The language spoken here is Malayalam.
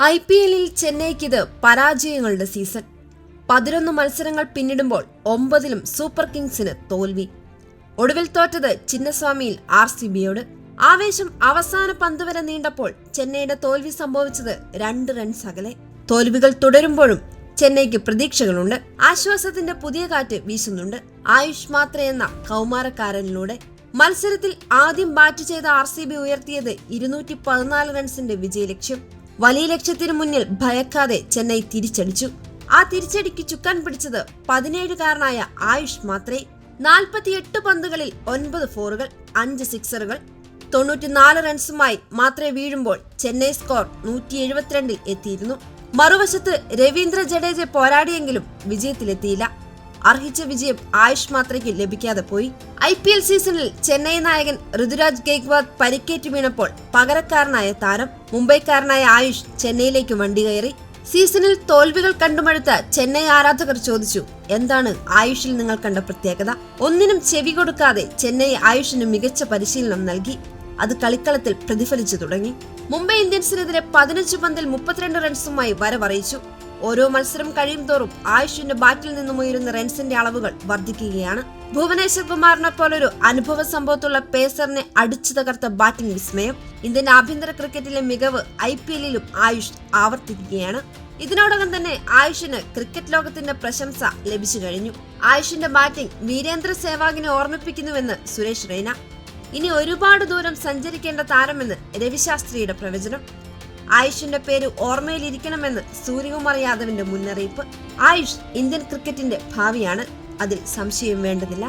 IPL-ൽ ചെന്നൈക്കിത് പരാജയങ്ങളുടെ സീസൺ. 11 മത്സരങ്ങൾ പിന്നിടുമ്പോൾ 9ലും സൂപ്പർ കിങ്സിന് തോൽവി. ഒടുവിൽ തോറ്റത് ചിന്നസ്വാമിയിൽ RCBയോട്. ആവേശം അവസാന പന്ത് വരെ നീണ്ടപ്പോൾ ചെന്നൈയുടെ തോൽവി സംഭവിച്ചത് 2 റൺസ് അകലെ. തോൽവികൾ തുടരുമ്പോഴും ചെന്നൈക്ക് പ്രതീക്ഷകളുണ്ട്. ആശ്വാസത്തിന്റെ പുതിയ കാറ്റ് വീശുന്നുണ്ട് ആയുഷ് മാത്രേ എന്ന കൗമാരക്കാരനിലൂടെ. മത്സരത്തിൽ ആദ്യം ബാറ്റ് ചെയ്ത RCB ഉയർത്തിയത് 214 റൺസിന്റെ വിജയലക്ഷ്യം. വലിയ ലക്ഷ്യത്തിനു മുന്നിൽ ഭയക്കാതെ ചെന്നൈ തിരിച്ചടിച്ചു. ആ തിരിച്ചടിക്ക് ചുക്കാൻ പിടിച്ചത് 17കാരനായ ആയുഷ് മാത്രേ. 48 പന്തുകളിൽ 9 ഫോറുകൾ, 5 സിക്സറുകൾ, 94 റൺസുമായി മാത്രേ വീഴുമ്പോൾ ചെന്നൈ സ്കോർ 172 എത്തിയിരുന്നു. മറുവശത്ത് രവീന്ദ്ര ജഡേജ പോരാടിയെങ്കിലും വിജയത്തിലെത്തിയില്ല. അർഹിച്ച വിജയം ആയുഷ് മാത്രയ്ക്ക് ലഭിക്കാതെ പോയി. IPL സീസണിൽ ചെന്നൈ നായകൻ ഋതുരാജ് ഗെയ്ക്വാദ് പരിക്കേറ്റ് വീണപ്പോൾ പകരക്കാരനായ താരം മുംബൈക്കാരനായ ആയുഷ് ചെന്നൈയിലേക്ക് വണ്ടി കയറി. സീസണിൽ തോൽവികൾ കണ്ടുമടുത്ത ചെന്നൈ ആരാധകർ ചോദിച്ചു, എന്താണ് ആയുഷിൽ നിങ്ങൾ കണ്ട പ്രത്യേകത? ഒന്നിനും ചെവി കൊടുക്കാതെ ചെന്നൈ ആയുഷിന് മികച്ച പരിശീലനം നൽകി. അത് കളിക്കളത്തിൽ പ്രതിഫലിച്ചു തുടങ്ങി. മുംബൈ ഇന്ത്യൻസിനെതിരെ 15 പന്തിൽ 32 റൺസുമായി വരവറിയിച്ചു. ഓരോ മത്സരം കഴിയും തോറും ആയുഷിന്റെ ബാറ്റിൽ നിന്നും ഉയരുന്ന റൺസിന്റെ അളവുകൾ വർദ്ധിക്കുകയാണ്. ഭുവനേശ്വർ കുമാറിനെ പോലൊരു അനുഭവ സംഭവത്തുള്ള പേസറിനെ അടിച്ചു തകർത്ത ബാറ്റിംഗ് വിസ്മയം. ഇന്ത്യൻ ആഭ്യന്തര ക്രിക്കറ്റിലെ മികവ് IPL-ലും ആയുഷ് ആവർത്തിക്കുകയാണ്. ഇതിനോടകം തന്നെ ആയുഷിന് ക്രിക്കറ്റ് ലോകത്തിന്റെ പ്രശംസ ലഭിച്ചു കഴിഞ്ഞു. ആയുഷിന്റെ ബാറ്റിംഗ് വീരേന്ദ്ര സേവാഗിനെ ഓർമ്മിപ്പിക്കുന്നുവെന്ന് സുരേഷ് റെയ്ന. ഇനി ഒരുപാട് ദൂരം സഞ്ചരിക്കേണ്ട താരമെന്ന് രവിശാസ്ത്രിയുടെ പ്രവചനം. ആയുഷിന്റെ പേര് ഓർമ്മയിലിരിക്കണമെന്ന് സൂര്യകുമാർ യാദവിന്റെ മുന്നറിയിപ്പ്. ആയുഷ് ഇന്ത്യൻ ക്രിക്കറ്റിന്റെ ഭാവിയാണ്, അതിൽ സംശയം വേണ്ടതില്ല.